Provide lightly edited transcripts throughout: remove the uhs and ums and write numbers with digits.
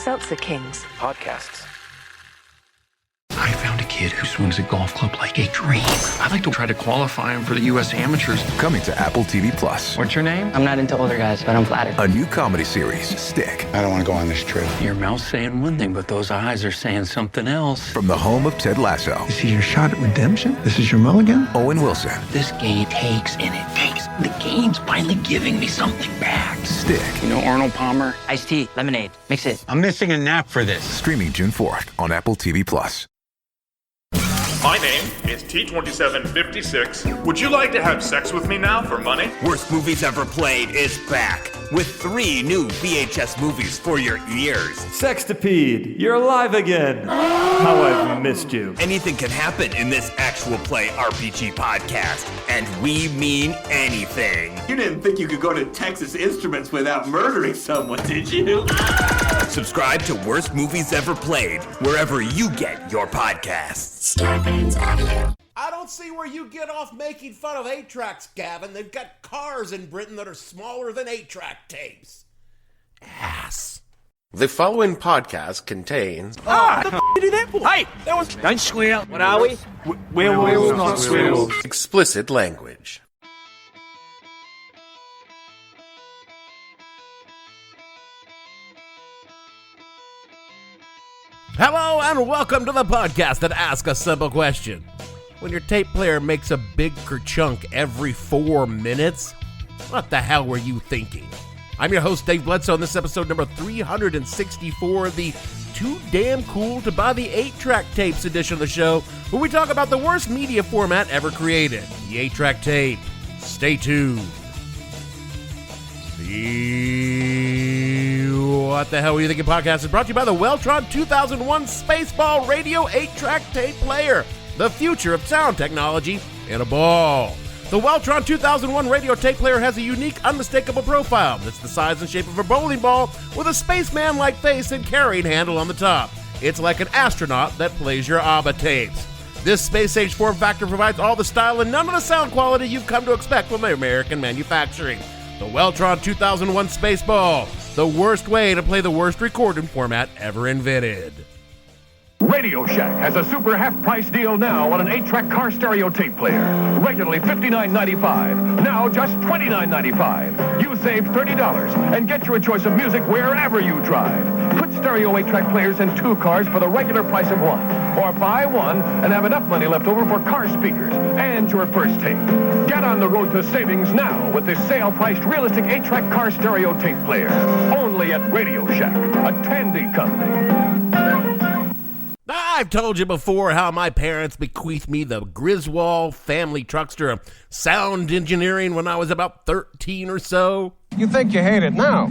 Seltzer Kings. Podcasts. I found a kid who swings a golf club like a dream. I'd like to try to qualify him for the U.S. Amateurs. Coming to Apple TV Plus. What's your name? I'm not into older guys, but I'm flattered. A new comedy series, Stick. I don't want to go on this trip. Your mouth's saying one thing, but those eyes are saying something else. From the home of Ted Lasso. This is your shot at redemption? This is your mulligan? Owen Wilson. This game takes and it takes. The game's finally giving me something back. Stick. You know Arnold Palmer? Iced tea, lemonade, mix it. I'm missing a nap for this. Streaming June 4th on Apple TV Plus. My name is T2756. Would you like to have sex with me now for money? Worst Movies Ever Played is back with 3 new VHS movies for your ears. Sextipede, you're alive again. How I've missed you. Anything can happen in this actual play RPG podcast, and we mean anything. You didn't think you could go to Texas Instruments without murdering someone, did you? Subscribe to Worst Movies Ever Played wherever you get your podcasts. I don't see where you get off making fun of 8-tracks, Gavin. They've got cars in Britain that are smaller than 8-track tapes. Ass. The following podcast contains... What the f*** you do that for? Hey, that was... Don't squeal. What are we? Werewolves, not squirrels. explicit language. Hello and welcome to the podcast that asks a simple question. When your tape player makes a big kerchunk every 4 minutes, what the hell were you thinking? I'm your host, Dave Bledsoe, and this is episode number 364 of the Too Damn Cool to Buy the 8-Track Tapes edition of the show, where we talk about the worst media format ever created, the 8-Track Tape. Stay tuned. What the Hell Were You Thinking podcast is brought to you by the Weltron 2001 Spaceball Radio 8-Track Tape Player, the future of sound technology in a ball. The Weltron 2001 radio tape player has a unique, unmistakable profile that's the size and shape of a bowling ball with a spaceman-like face and carrying handle on the top. It's like an astronaut that plays your ABBA tapes. This space-age form factor provides all the style and none of the sound quality you've come to expect from American manufacturing. The Weltron 2001 Spaceball, the worst way to play the worst recording format ever invented. Radio Shack has a super half-price deal now on an 8-track car stereo tape player. Regularly $59.95, now just $29.95. You save $30 and get your choice of music wherever you drive. Put stereo 8-track players in 2 cars for the regular price of 1. Or buy 1 and have enough money left over for car speakers and your first tape. Get on the road to savings now with this sale-priced realistic 8-track car stereo tape player. Only at Radio Shack, a Tandy company. I've told you before how my parents bequeathed me the Griswold family truckster of sound engineering when I was about 13 or so. You think you hate it now,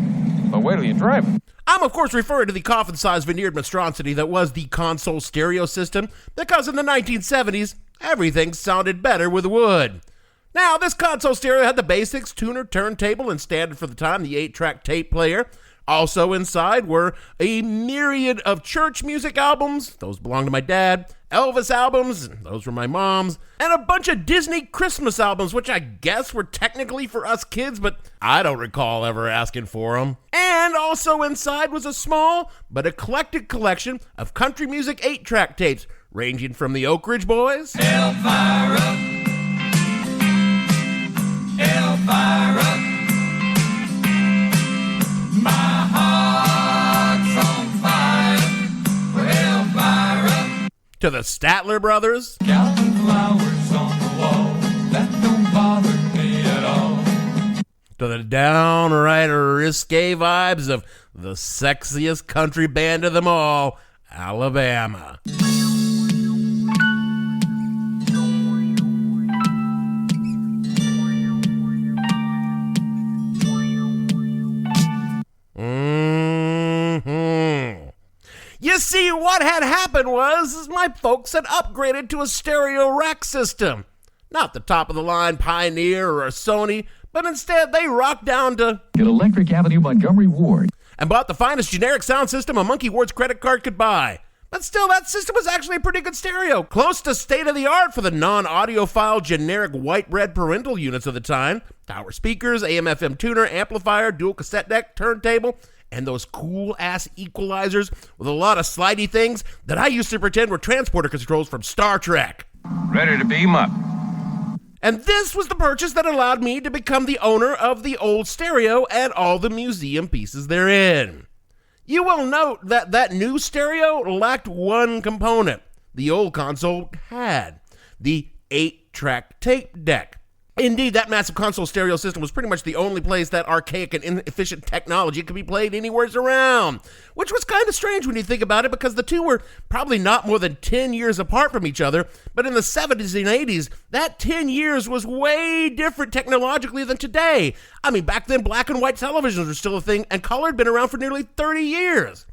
but wait till you drive it. I'm, of course, referring to the coffin-sized veneered monstrosity that was the console stereo system, because in the 1970s, everything sounded better with wood. Now, this console stereo had the basics, tuner, turntable, and standard for the time, the 8-track tape player. Also inside were a myriad of church music albums, those belonged to my dad, Elvis albums, those were my mom's, and a bunch of Disney Christmas albums, which I guess were technically for us kids, but I don't recall ever asking for them. And also inside was a small but eclectic collection of country music 8-track tapes, ranging from the Oak Ridge Boys, Elvira, Elvira, my heart's on fire for Elvira, to the Statler Brothers, galloping flowers on the wall, that don't bother me at all, to the downright risque vibes of the sexiest country band of them all, Alabama. You see, what had happened was my folks had upgraded to a stereo rack system. Not the top-of-the-line Pioneer or a Sony, but instead they rocked down to Electric Avenue, Montgomery Ward, and bought the finest generic sound system a Monkey Ward's credit card could buy. But still, that system was actually a pretty good stereo, close to state-of-the-art for the non-audiophile generic white bread parental units of the time. Tower speakers, AM/FM tuner, amplifier, dual cassette deck, turntable, and those cool-ass equalizers with a lot of slidey things that I used to pretend were transporter controls from Star Trek. Ready to beam up. And this was the purchase that allowed me to become the owner of the old stereo and all the museum pieces therein. You will note that that new stereo lacked one component the old console had, the 8-track tape deck. Indeed, that massive console stereo system was pretty much the only place that archaic and inefficient technology could be played anywhere around, which was kind of strange when you think about it because the two were probably not more than 10 years apart from each other, but in the 70s and 80s, that 10 years was way different technologically than today. I mean, back then, black and white televisions were still a thing, and color had been around for nearly 30 years.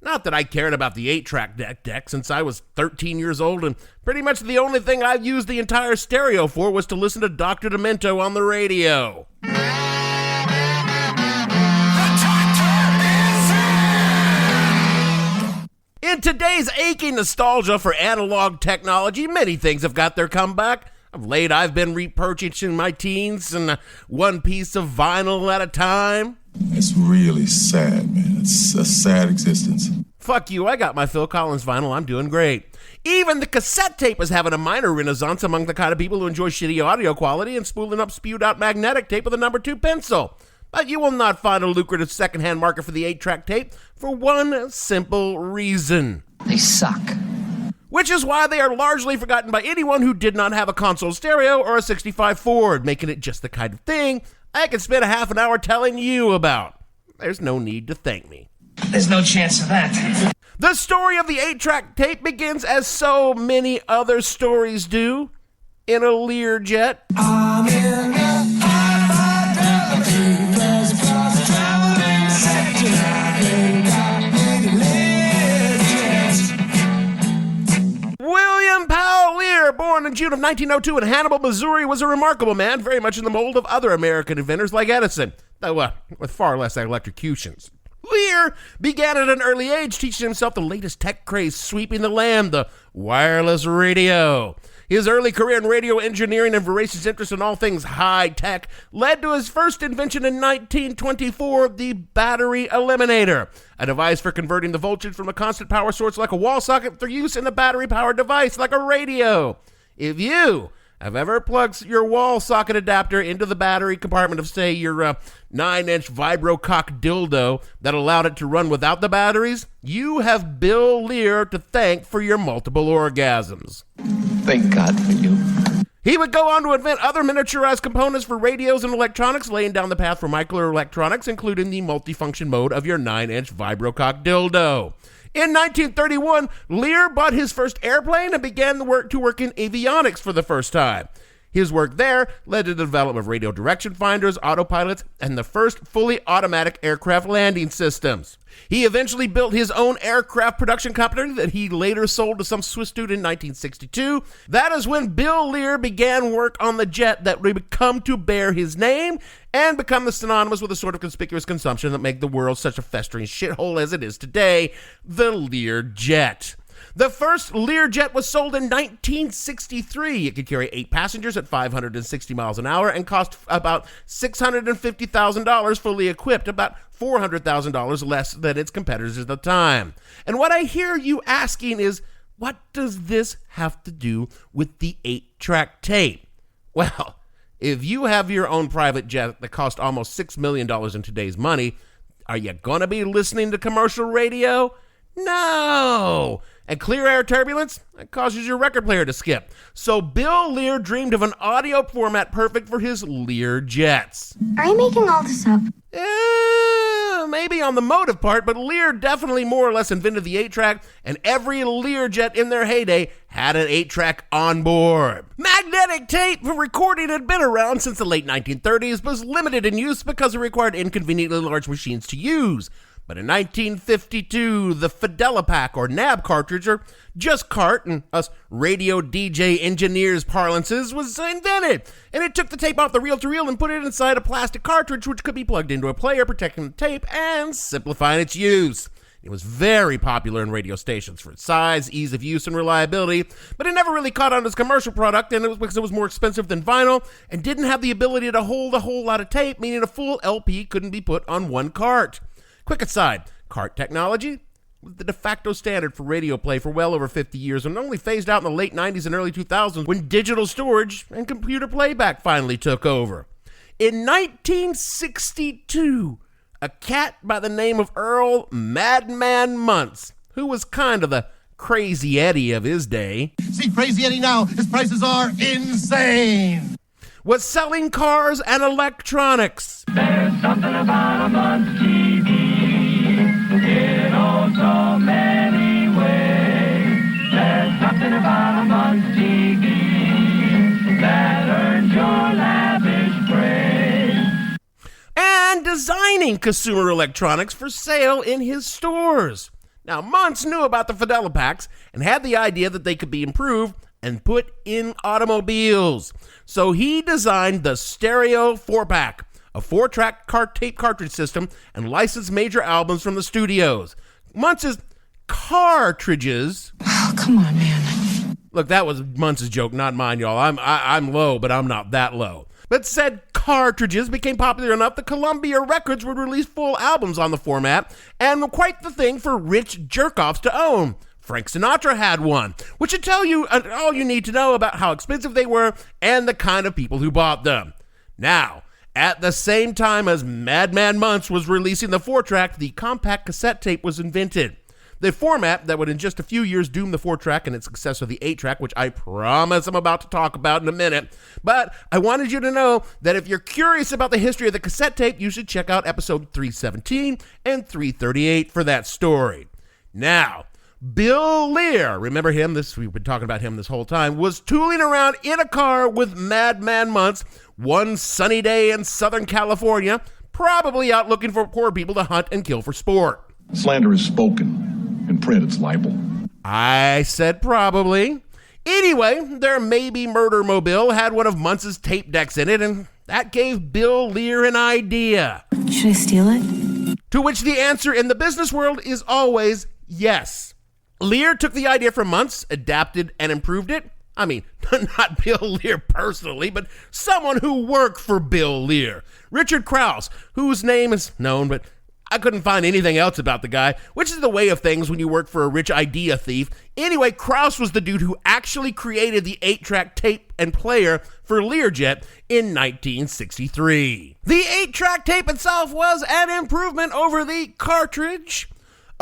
Not that I cared about the 8-track deck since I was 13 years old, and pretty much the only thing I used the entire stereo for was to listen to Dr. Demento on the radio. In today's aching nostalgia for analog technology, many things have got their comeback. Of late, I've been repurchasing my teens and one piece of vinyl at a time. It's really sad, man. It's a sad existence. Fuck you, I got my Phil Collins vinyl, I'm doing great. Even the cassette tape is having a minor renaissance among the kind of people who enjoy shitty audio quality and spooling up spewed out magnetic tape with a number 2 pencil. But you will not find a lucrative secondhand market for the 8-track tape for one simple reason. They suck. Which is why they are largely forgotten by anyone who did not have a console stereo or a 65 Ford, making it just the kind of thing I could spend a half an hour telling you about. There's no need to thank me. There's no chance of that. The story of the 8-track tape begins as so many other stories do, in a Lear jet. I'm in William Powell Lear, born in June of 1902 in Hannibal, Missouri, was a remarkable man, very much in the mold of other American inventors like Edison, though with far less electrocutions. Lear began at an early age teaching himself the latest tech craze sweeping the land, the wireless radio. His early career in radio engineering and voracious interest in all things high-tech led to his first invention in 1924, the battery eliminator, a device for converting the voltage from a constant power source like a wall socket for use in a battery-powered device like a radio. If you have ever plugged your wall socket adapter into the battery compartment of, say, your 9-inch vibro-cock dildo that allowed it to run without the batteries, you have Bill Lear to thank for your multiple orgasms. Thank God for you. He would go on to invent other miniaturized components for radios and electronics, laying down the path for microelectronics, including the multifunction mode of your 9-inch vibro-cock dildo. In 1931, Lear bought his first airplane and began to work in avionics for the first time. His work there led to the development of radio direction finders, autopilots, and the first fully automatic aircraft landing systems. He eventually built his own aircraft production company that he later sold to some Swiss dude in 1962. That is when Bill Lear began work on the jet that would come to bear his name and become the synonymous with the sort of conspicuous consumption that made the world such a festering shithole as it is today, the Lear jet. The first Lear jet was sold in 1963. It could carry 8 passengers at 560 miles an hour and cost about $650,000 fully equipped, about $400,000 less than its competitors at the time. And what I hear you asking is, what does this have to do with the 8-track tape? Well, if you have your own private jet that cost almost $6 million in today's money, are you going to be listening to commercial radio? No! And clear air turbulence, that causes your record player to skip. So Bill Lear dreamed of an audio format perfect for his Lear jets. Are you making all this up? Maybe on the motive part, but Lear definitely more or less invented the 8-track, and every Lear jet in their heyday had an 8-track on board. Magnetic tape for recording had been around since the late 1930s, but was limited in use because it required inconveniently large machines to use. But in 1952, the Fidelipac or NAB cartridge, or just cart in us radio DJ engineers parlances, was invented. And it took the tape off the reel-to-reel and put it inside a plastic cartridge which could be plugged into a player, protecting the tape and simplifying its use. It was very popular in radio stations for its size, ease of use, and reliability, but it never really caught on as a commercial product, and it was because it was more expensive than vinyl and didn't have the ability to hold a whole lot of tape, meaning a full LP couldn't be put on one cart. Quick aside, cart technology was the de facto standard for radio play for well over 50 years and only phased out in the late 90s and early 2000s when digital storage and computer playback finally took over. In 1962, a cat by the name of Earl Madman Muntz, who was kind of the Crazy Eddie of his day. See Crazy Eddie now, his prices are insane. Was selling cars and electronics. There's something about a Muntz TV in oh so many ways. There's something about a Muntz TV that earns your lavish praise. And designing consumer electronics for sale in his stores. Now, Muntz knew about the Fidela packs and had the idea that they could be improved and put in automobiles. So he designed the Stereo 4-pack, a 4-track tape cartridge system, and licensed major albums from the studios. Muntz's cartridges... Oh, come on, man. Look, that was Muntz's joke, not mine, y'all. I'm low, but I'm not that low. But said cartridges became popular enough that Columbia Records would release full albums on the format, and quite the thing for rich jerk-offs to own. Frank Sinatra had one, which should tell you all you need to know about how expensive they were and the kind of people who bought them. Now, at the same time as Madman Muntz was releasing the 4-track, the compact cassette tape was invented. The format that would in just a few years doom the 4-track and its successor, the 8-track, which I promise I'm about to talk about in a minute. But I wanted you to know that if you're curious about the history of the cassette tape, you should check out episode 317 and 338 for that story. Now, Bill Lear, remember him? We've been talking about him this whole time, was tooling around in a car with Madman Muntz one sunny day in Southern California, probably out looking for poor people to hunt and kill for sport. Slander is spoken. In print, it's libel. I said probably. Anyway, their maybe murder mobile had one of Muntz's tape decks in it, and that gave Bill Lear an idea. Should I steal it? To which the answer in the business world is always yes. Lear took the idea from Muntz, adapted and improved it. I mean, not Bill Lear personally, but someone who worked for Bill Lear. Richard Krause, whose name is known, but I couldn't find anything else about the guy, which is the way of things when you work for a rich idea thief. Anyway, Krause was the dude who actually created the 8-track tape and player for Learjet in 1963. The 8-track tape itself was an improvement over the cartridge.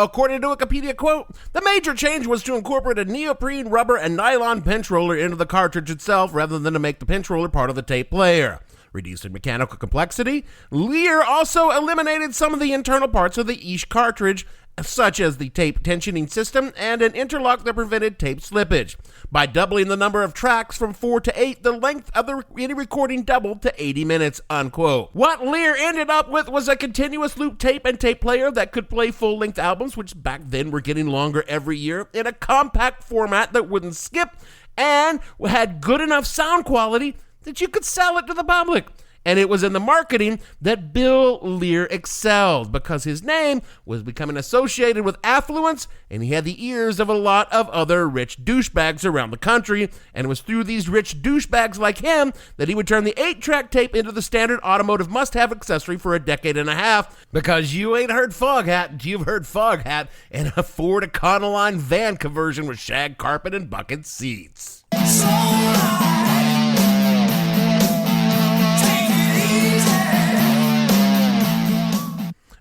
According to Wikipedia quote, the major change was to incorporate a neoprene, rubber, and nylon pinch roller into the cartridge itself rather than to make the pinch roller part of the tape player. Reducing mechanical complexity, Lear also eliminated some of the internal parts of the each cartridge, such as the tape tensioning system and an interlock that prevented tape slippage. By doubling the number of tracks from 4 to 8, the length of any recording doubled to 80 minutes, unquote. What Lear ended up with was a continuous loop tape and tape player that could play full-length albums, which back then were getting longer every year, in a compact format that wouldn't skip and had good enough sound quality that you could sell it to the public. And it was in the marketing that Bill Lear excelled because his name was becoming associated with affluence and he had the ears of a lot of other rich douchebags around the country. And it was through these rich douchebags like him that he would turn the 8-track tape into the standard automotive must-have accessory for a decade and a half. Because you ain't heard Foghat, you've heard Foghat in a Ford Econoline van conversion with shag carpet and bucket seats.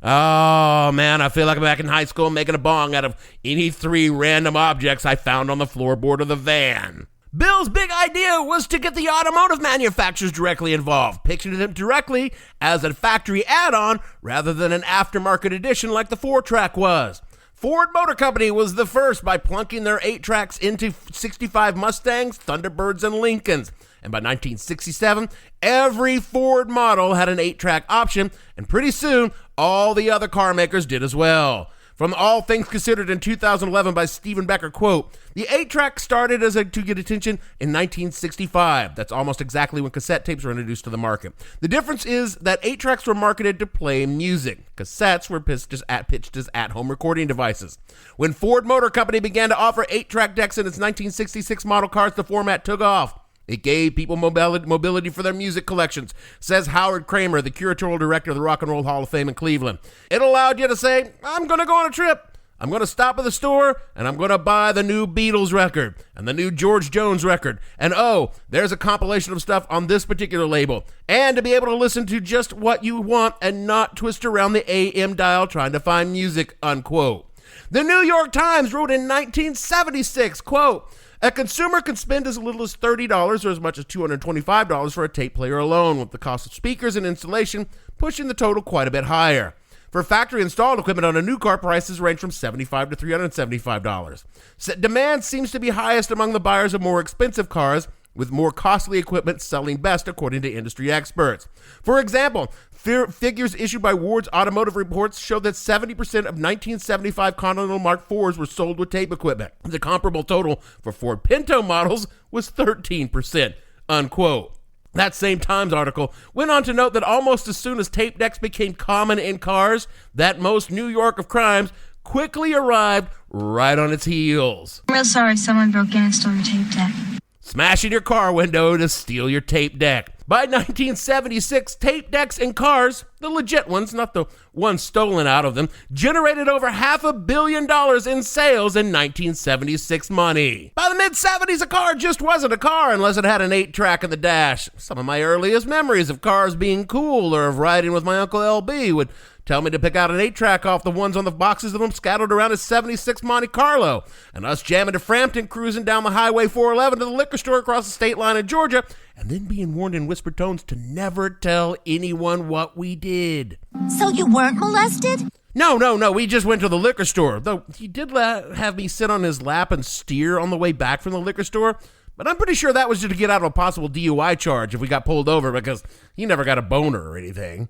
Oh, man, I feel like I'm back in high school making a bong out of any 3 random objects I found on the floorboard of the van. Bill's big idea was to get the automotive manufacturers directly involved, pitching them directly as a factory add-on rather than an aftermarket edition like the 4-track was. Ford Motor Company was the first by plunking their 8-tracks into 65 Mustangs, Thunderbirds, and Lincolns. And by 1967, every Ford model had an 8-track option, and pretty soon, all the other car makers did as well. From All Things Considered in 2011 by Stephen Becker, quote, the 8-track started to get attention in 1965. That's almost exactly when cassette tapes were introduced to the market. The difference is that 8-tracks were marketed to play music. Cassettes were pitched as at-home recording devices. When Ford Motor Company began to offer 8-track decks in its 1966 model cars, the format took off. It gave people mobility for their music collections, says Howard Kramer, the curatorial director of the Rock and Roll Hall of Fame in Cleveland. It allowed you to say, I'm going to go on a trip. I'm going to stop at the store, and I'm going to buy the new Beatles record and the new George Jones record. And oh, there's a compilation of stuff on this particular label. And to be able to listen to just what you want and not twist around the AM dial trying to find music, unquote. The New York Times wrote in 1976, quote, a consumer can spend as little as $30 or as much as $225 for a tape player alone, with the cost of speakers and installation pushing the total quite a bit higher. For factory-installed equipment on a new car, prices range from $75 to $375. Demand seems to be highest among the buyers of more expensive cars, with more costly equipment selling best, according to industry experts. For example, figures issued by Ward's Automotive Reports show that 70% of 1975 Continental Mark IVs were sold with tape equipment. The comparable total for Ford Pinto models was 13%, unquote. That same Times article went on to note that almost as soon as tape decks became common in cars, that most New York of crimes quickly arrived right on its heels. I'm real sorry someone broke in and stole your tape deck. Smashing your car window to steal your tape deck. By 1976, tape decks in cars, the legit ones, not the ones stolen out of them, generated over $500 million in sales in 1976 money. By the mid-70s, a car just wasn't a car unless it had an 8-track in the dash. Some of my earliest memories of cars being cool or of riding with my Uncle LB would tell me to pick out an 8-track off the ones on the boxes of them scattered around his 76 Monte Carlo, and us jamming to Frampton, cruising down the Highway 411 to the liquor store across the state line in Georgia, and then being warned in whispered tones to never tell anyone what we did. So you weren't molested? No, we just went to the liquor store, though he did have me sit on his lap and steer on the way back from the liquor store, but I'm pretty sure that was just to get out of a possible DUI charge if we got pulled over, because he never got a boner or anything.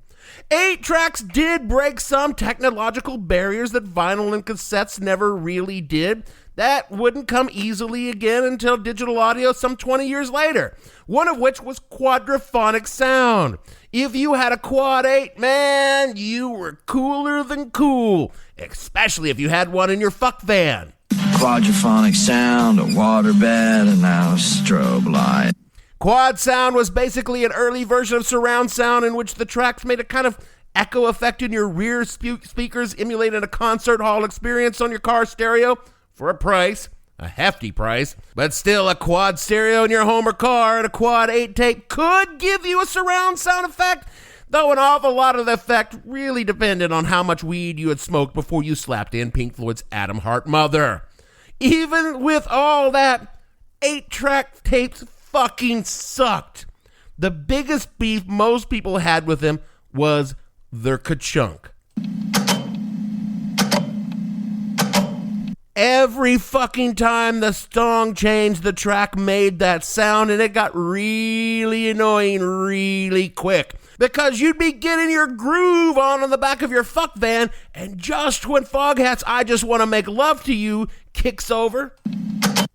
8-tracks did break some technological barriers that vinyl and cassettes never really did. That wouldn't come easily again until digital audio some 20 years later, one of which was quadraphonic sound. If you had a Quad 8, man, you were cooler than cool, especially if you had one in your fuck van. Quadraphonic sound, a waterbed, and now a strobe light. Quad sound was basically an early version of surround sound in which the tracks made a kind of echo effect in your rear speakers, emulating a concert hall experience on your car stereo for a price, a hefty price. But still, a quad stereo in your home or car and a Quad 8 tape could give you a surround sound effect, though an awful lot of the effect really depended on how much weed you had smoked before you slapped in Pink Floyd's Atom Heart Mother. Even with all that, 8-track tapes fucking sucked. The biggest beef most people had with them was their ka-chunk. Every fucking time the song changed, the track made that sound, and it got really annoying really quick. Because you'd be getting your groove on the back of your fuck van, and just when Foghat's I Just Want to Make Love to You kicks over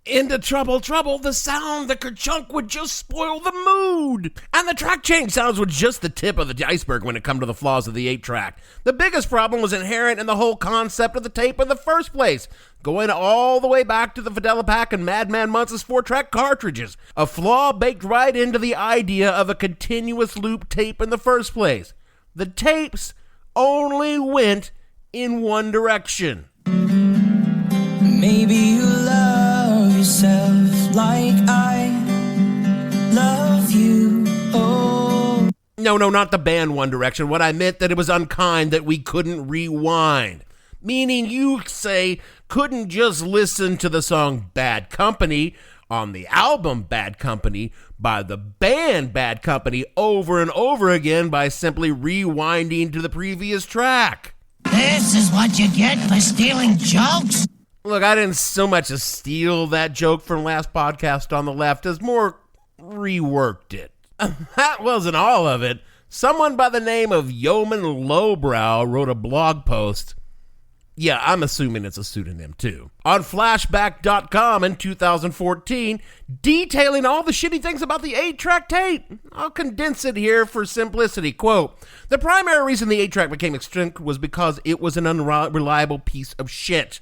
into trouble, the sound, the ka-chunk would just spoil the mood. And the track change sounds were just the tip of the iceberg when it come to the flaws of the 8-track. The biggest problem was inherent in the whole concept of the tape in the first place, going all the way back to the Fidelipac and Madman Muntz's 4-track cartridges, a flaw baked right into the idea of a continuous loop tape in the first place. The tapes only went in one direction. Maybe you love yourself like I love you. Oh. No, not the band One Direction. What I meant that it was unkind that we couldn't rewind. Meaning you, say, couldn't just listen to the song Bad Company on the album Bad Company by the band Bad Company over and over again by simply rewinding to the previous track. This is what you get for stealing jokes? Look, I didn't so much as steal that joke from last podcast on the left as more reworked it. That wasn't all of it. Someone by the name of Yeoman Lowbrow wrote a blog post. Yeah, I'm assuming it's a pseudonym too. On flashback.com in 2014, detailing all the shitty things about the 8-track tape. I'll condense it here for simplicity. Quote, the primary reason the 8-track became extinct was because it was an unreliable piece of shit.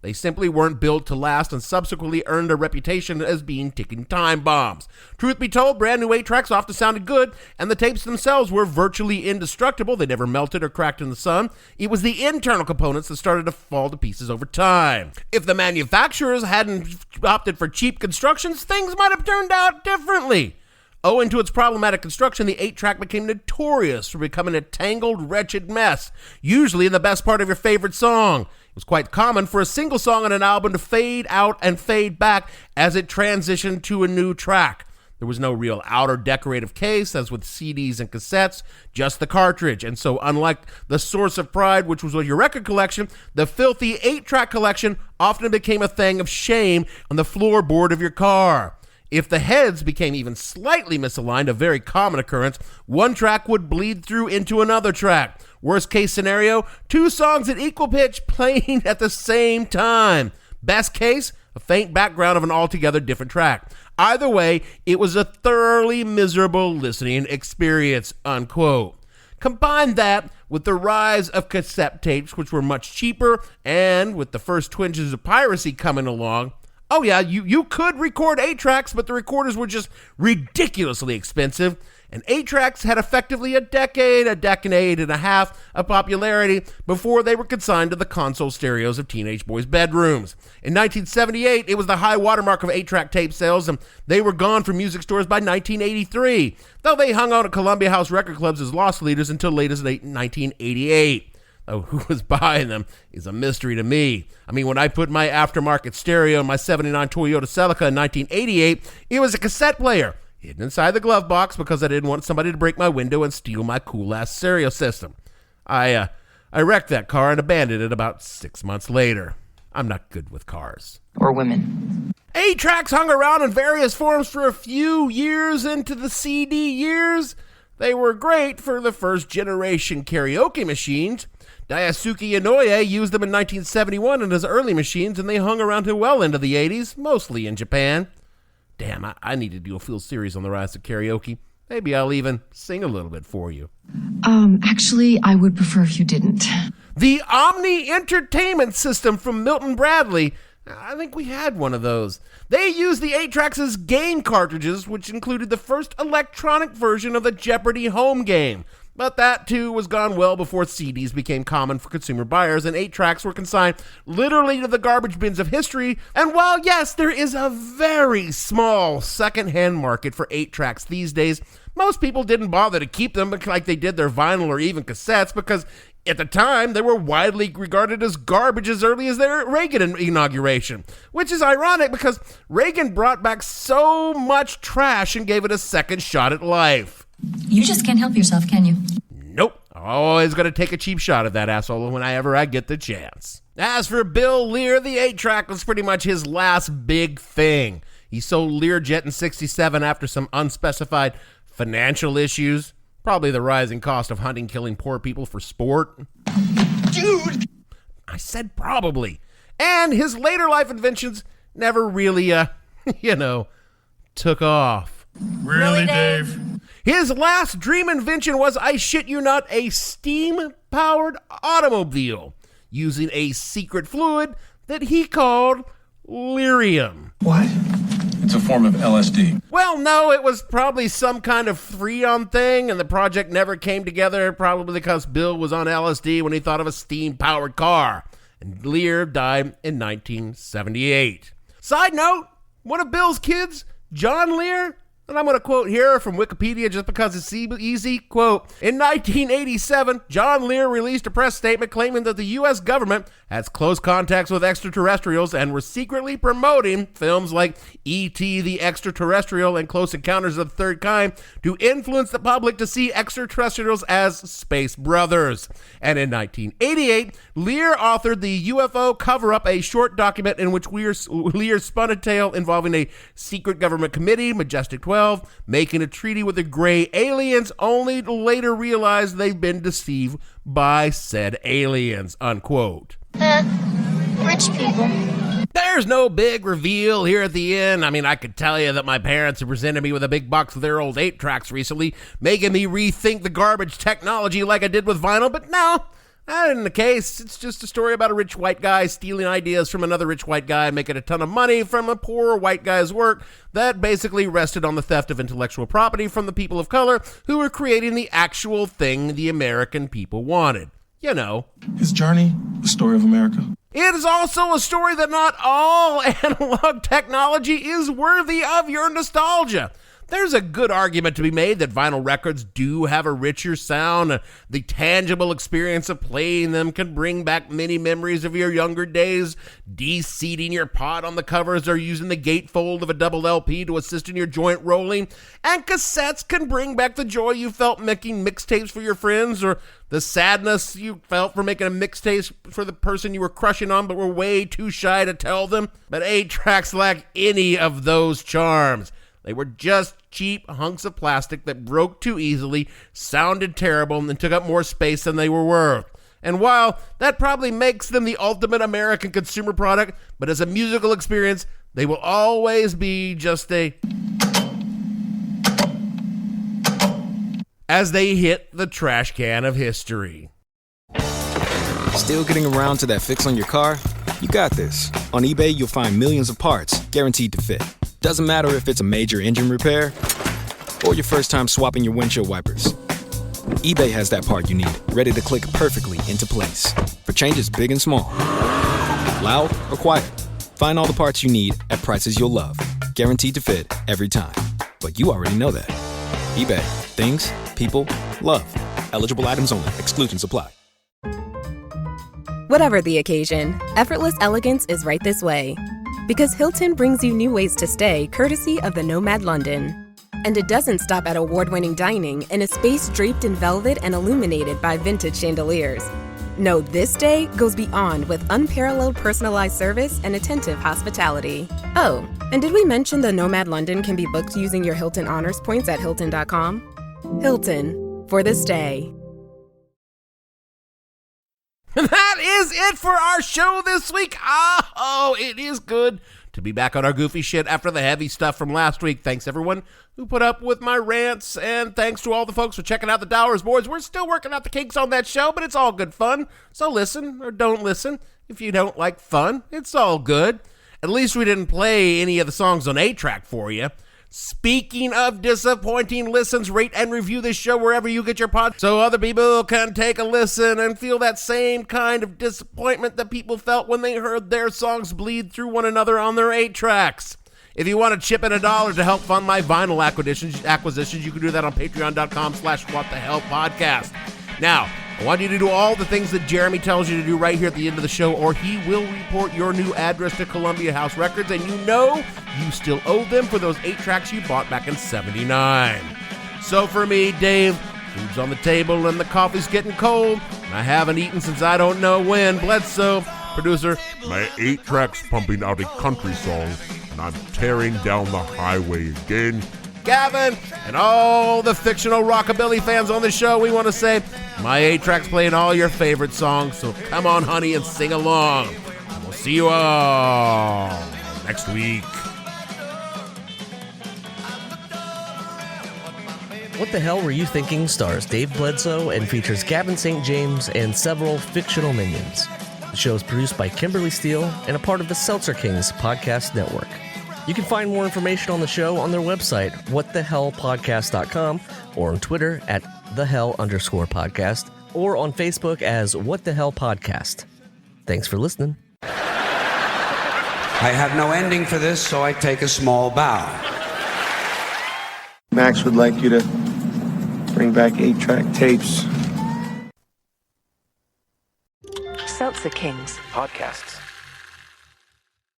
They simply weren't built to last and subsequently earned a reputation as being ticking time bombs. Truth be told, brand new 8-tracks often sounded good, and the tapes themselves were virtually indestructible. They never melted or cracked in the sun. It was the internal components that started to fall to pieces over time. If the manufacturers hadn't opted for cheap constructions, things might have turned out differently. Owing to its problematic construction, the 8-track became notorious for becoming a tangled, wretched mess, usually in the best part of your favorite song. It was quite common for a single song on an album to fade out and fade back as it transitioned to a new track. There was no real outer decorative case, as with CDs and cassettes, just the cartridge. And so unlike the source of pride, which was your record collection, the filthy 8-track collection often became a thing of shame on the floorboard of your car. If the heads became even slightly misaligned, a very common occurrence, one track would bleed through into another track. Worst case scenario, 2 songs at equal pitch playing at the same time. Best case, a faint background of an altogether different track. Either way, it was a thoroughly miserable listening experience, unquote. Combine that with the rise of cassette tapes, which were much cheaper, and with the first twinges of piracy coming along. Oh yeah, you could record 8-tracks, but the recorders were just ridiculously expensive. And 8-tracks had effectively a decade and a half of popularity before they were consigned to the console stereos of teenage boys' bedrooms. In 1978, it was the high watermark of 8-track tape sales, and they were gone from music stores by 1983, though they hung out at Columbia House record clubs as loss leaders until late as 1988. Oh, who was buying them is a mystery to me. I mean, when I put my aftermarket stereo in my 79 Toyota Celica in 1988, it was a cassette player hidden inside the glove box because I didn't want somebody to break my window and steal my cool-ass stereo system. I wrecked that car and abandoned it about 6 months later. I'm not good with cars. Or women. 8-tracks hung around in various forms for a few years into the CD years. They were great for the first-generation karaoke machines. Daisuke Inoue used them in 1971 in his early machines, and they hung around till well into the 80s, mostly in Japan. Damn, I need to do a full series on the rise of karaoke. Maybe I'll even sing a little bit for you. Actually, I would prefer if you didn't. The Omni Entertainment System from Milton Bradley. I think we had one of those. They used the 8-tracks as game cartridges, which included the first electronic version of the Jeopardy home game. But that, too, was gone well before CDs became common for consumer buyers, and 8-tracks were consigned literally to the garbage bins of history. And while, yes, there is a very small second-hand market for 8-tracks these days, most people didn't bother to keep them like they did their vinyl or even cassettes because at the time, they were widely regarded as garbage as early as their Reagan inauguration, which is ironic because Reagan brought back so much trash and gave it a second shot at life. You just can't help yourself, can you? Nope. Always going to take a cheap shot at that asshole whenever I get the chance. As for Bill Lear, the 8-track was pretty much his last big thing. He sold Learjet in '67 after some unspecified financial issues. Probably the rising cost of hunting, killing poor people for sport. Dude! I said probably. And his later life inventions never really, took off. Really, Dave? His last dream invention was, I shit you not, a steam-powered automobile using a secret fluid that he called lyrium. What? It's a form of LSD. Well, no, it was probably some kind of Freon thing, and the project never came together, probably because Bill was on LSD when he thought of a steam-powered car. And Lear died in 1978. Side note, one of Bill's kids, John Lear, and I'm going to quote here from Wikipedia just because it's easy, quote, in 1987, John Lear released a press statement claiming that the U.S. government has close contacts with extraterrestrials and were secretly promoting films like E.T. the Extraterrestrial and Close Encounters of the Third Kind to influence the public to see extraterrestrials as space brothers. And in 1988, Lear authored the UFO Cover-Up, a short document in which Lear spun a tale involving a secret government committee, Majestic 12, making a treaty with the gray aliens, only to later realize they've been deceived by said aliens, unquote. Rich people. There's no big reveal here at the end. I mean, I could tell you that my parents have presented me with a big box of their old 8-tracks recently, making me rethink the garbage technology like I did with vinyl, but no, That isn't the case. It's just a story about a rich white guy stealing ideas from another rich white guy, making a ton of money from a poor white guy's work that basically rested on the theft of intellectual property from the people of color who were creating the actual thing the American people wanted. You know. His journey, the story of America. It is also a story that not all analog technology is worthy of your nostalgia. There's a good argument to be made that vinyl records do have a richer sound. The tangible experience of playing them can bring back many memories of your younger days, de-seating your pot on the covers or using the gatefold of a double LP to assist in your joint rolling. And cassettes can bring back the joy you felt making mixtapes for your friends, or the sadness you felt for making a mixtape for the person you were crushing on but were way too shy to tell them. But 8-tracks lack any of those charms. They were just cheap hunks of plastic that broke too easily, sounded terrible, and took up more space than they were worth. And while that probably makes them the ultimate American consumer product, but as a musical experience, they will always be just as they hit the trash can of history. Still getting around to that fix on your car? You got this. On eBay, you'll find millions of parts, guaranteed to fit. Doesn't matter if it's a major engine repair or your first time swapping your windshield wipers. eBay has that part you need, ready to click perfectly into place for changes big and small. Loud or quiet, find all the parts you need at prices you'll love. Guaranteed to fit every time. But you already know that. eBay. Things, people, love. Eligible items only. Exclusions apply. Whatever the occasion, effortless elegance is right this way. Because Hilton brings you new ways to stay courtesy of the Nomad London. And it doesn't stop at award-winning dining in a space draped in velvet and illuminated by vintage chandeliers. No, this day goes beyond with unparalleled personalized service and attentive hospitality. Oh, and did we mention the Nomad London can be booked using your Hilton Honors points at Hilton.com? Hilton, for this day. That is it for our show this week. It is good to be back on our goofy shit after the heavy stuff from last week. Thanks, everyone who put up with my rants, and thanks to all the folks for checking out the Dollars Boards. We're still working out the kinks on that show, but it's all good fun. So listen or don't listen. If you don't like fun, it's all good. At least we didn't play any of the songs on 8-track for you. Speaking of disappointing listens, rate and review this show wherever you get your pod so other people can take a listen and feel that same kind of disappointment that people felt when they heard their songs bleed through one another on their 8-tracks. If you want to chip in $1 to help fund my vinyl acquisitions, you can do that on patreon.com/whatthehellpodcast. Now, I want you to do all the things that Jeremy tells you to do right here at the end of the show, or he will report your new address to Columbia House Records, and you know you still owe them for those 8-tracks you bought back in '79. So for me, Dave, food's on the table and the coffee's getting cold, and I haven't eaten since I don't know when. Bledsoe, producer, my 8-track's pumping out a country song, and I'm tearing down the highway again. Gavin, and all the fictional rockabilly fans on the show, we want to say my 8-track's playing all your favorite songs, so come on, honey, and sing along. And we'll see you all next week. What the Hell Were You Thinking stars Dave Bledsoe and features Gavin St. James and several fictional minions. The show is produced by Kimberly Steele and a part of the Seltzer Kings podcast network. You can find more information on the show on their website, whatthehellpodcast.com, or on Twitter at @thehell_podcast, or on Facebook as What the Hell Podcast. Thanks for listening. I have no ending for this, so I take a small bow. Max would like you to bring back 8-track tapes. Seltzer Kings Podcasts.